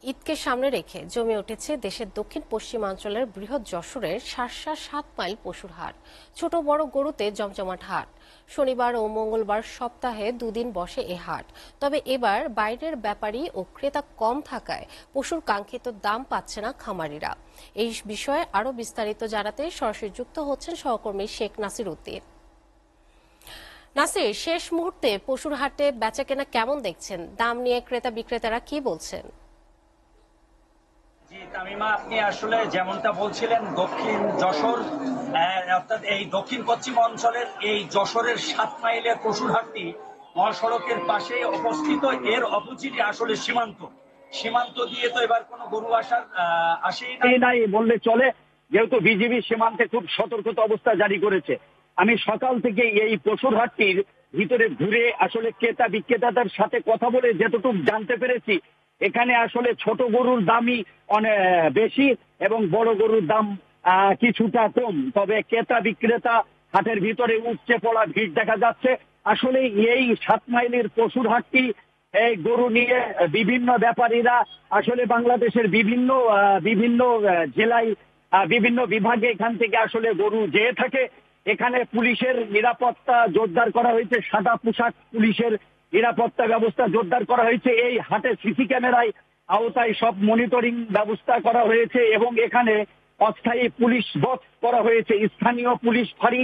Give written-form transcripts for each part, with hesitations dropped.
ঈদকে সামনে রেখে জমে উঠেছে দেশের দক্ষিণ পশ্চিমাঞ্চলের বৃহৎ যশোরের শার্শা 7 মাইল পশুর হাট। ছোট বড় গরুতে জমজমাট হাট। শনিবার ও মঙ্গলবার সপ্তাহে দুদিন বসে এ হাট। তবে এবার বাইরের ব্যাপারী ও ক্রেতা কম থাকায় পশুর কাঙ্ক্ষিত দাম পাচ্ছে না খামারিরা। এই বিষয়ে আরো বিস্তারিত জানাতে সরাসরি যুক্ত হচ্ছেন সহকর্মী শেখ নাসির উদ্দিন। নাসির, শেষ মুহূর্তে পশুর হাটে বেচাকেনা কেমন দেখছেন? দাম নিয়ে ক্রেতা বিক্রেতারা কি বলছেন? জি তামিমা, আপনি আসলে যেমনটা বলছিলেন, দক্ষিণ যশোর অর্থাৎ এই দক্ষিণ পশ্চিম অঞ্চলের এই যশোরের 7 মাইলের পশুর হাটটি মহাসড়কের পাশে অবস্থিত। এর অপোজিটে আসলে সীমান্ত দিয়ে তো এবার কোনো গরু আসেই নাই বললে চলে, যেহেতু বিজিবি সীমান্তে খুব সতর্কতা অবস্থা জারি করেছে। আমি সকাল থেকে এই পশুর হাটটির ভিতরে ঘুরে আসলে ক্রেতা বিক্রেতাদের সাথে কথা বলে যতটুকু জানতে পেরেছি, এখানে আসলে ছোট গরুর দামই অনেক বেশি এবং বড় গরুর দাম কিছুটা কম। তবে ক্রেতা বিক্রেতা হাটের ভিতরে উপচে পড়া ভিড় দেখা যাচ্ছে। আসলে এই 7 মাইলের পশুর হাটটি এই গরু নিয়ে বিভিন্ন ব্যাপারীরা আসলে বাংলাদেশের বিভিন্ন বিভিন্ন জেলায় বিভিন্ন বিভাগে এখান থেকে আসলে গরু যেয়ে থাকে। এখানে পুলিশের নিরাপত্তা জোরদার করা হয়েছে, সাদা পোশাক পুলিশের নিরাপত্তা ব্যবস্থা জোরদার করা হয়েছে। এই হাটে সিসি ক্যামেরায় আওতায় সব মনিটরিং ব্যবস্থা করা হয়েছে এবং এখানে অস্থায়ী পুলিশ বক্স করা হয়েছে। স্থানীয় পুলিশ ফাঁড়ি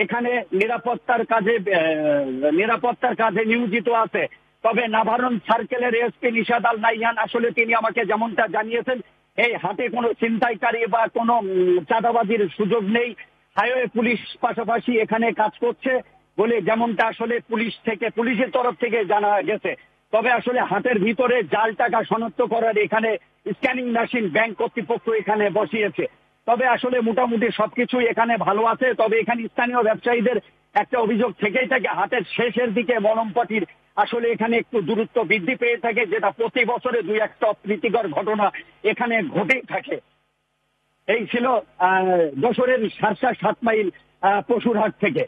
এখানে নিরাপত্তার কাজে নিয়োজিত আছে। তবে নাভারণ সার্কেলের এসপি নিশাদ আল নাইয়ান আসলে তিনি আমাকে যেমনটা জানিয়েছেন, এই হাটে কোনো ছিনতাইকারী বা কোনো চাঁদাবাজির সুযোগ নেই। হাইওয়ে পুলিশ পাশাপাশি এখানে কাজ করছে বলে যেমনটা আসলে পুলিশের তরফ থেকে জানা গেছে। তবে আসলে হাটের ভিতরে জাল টাকা শনাক্ত করার এখানে স্ক্যানিং মেশিন ব্যাংক কর্তৃপক্ষ এখানে বসিয়েছে। তবে আসলে মোটামুটি সবকিছুই এখানে ভালো আছে। তবে এখানে স্থানীয় ব্যবসায়ীদের একটা অভিযোগ থেকেই থাকে, হাটের শেষের দিকে মলমপটির আসলে এখানে একটু দূরত্ব বৃদ্ধি পেয়ে থাকে, যেটা প্রতি বছরে 2-1টা অপ্রীতিকর ঘটনা এখানে ঘটেই থাকে। এই ছিল যশোরের শার্শা 7 মাইল পশুর হাট থেকে।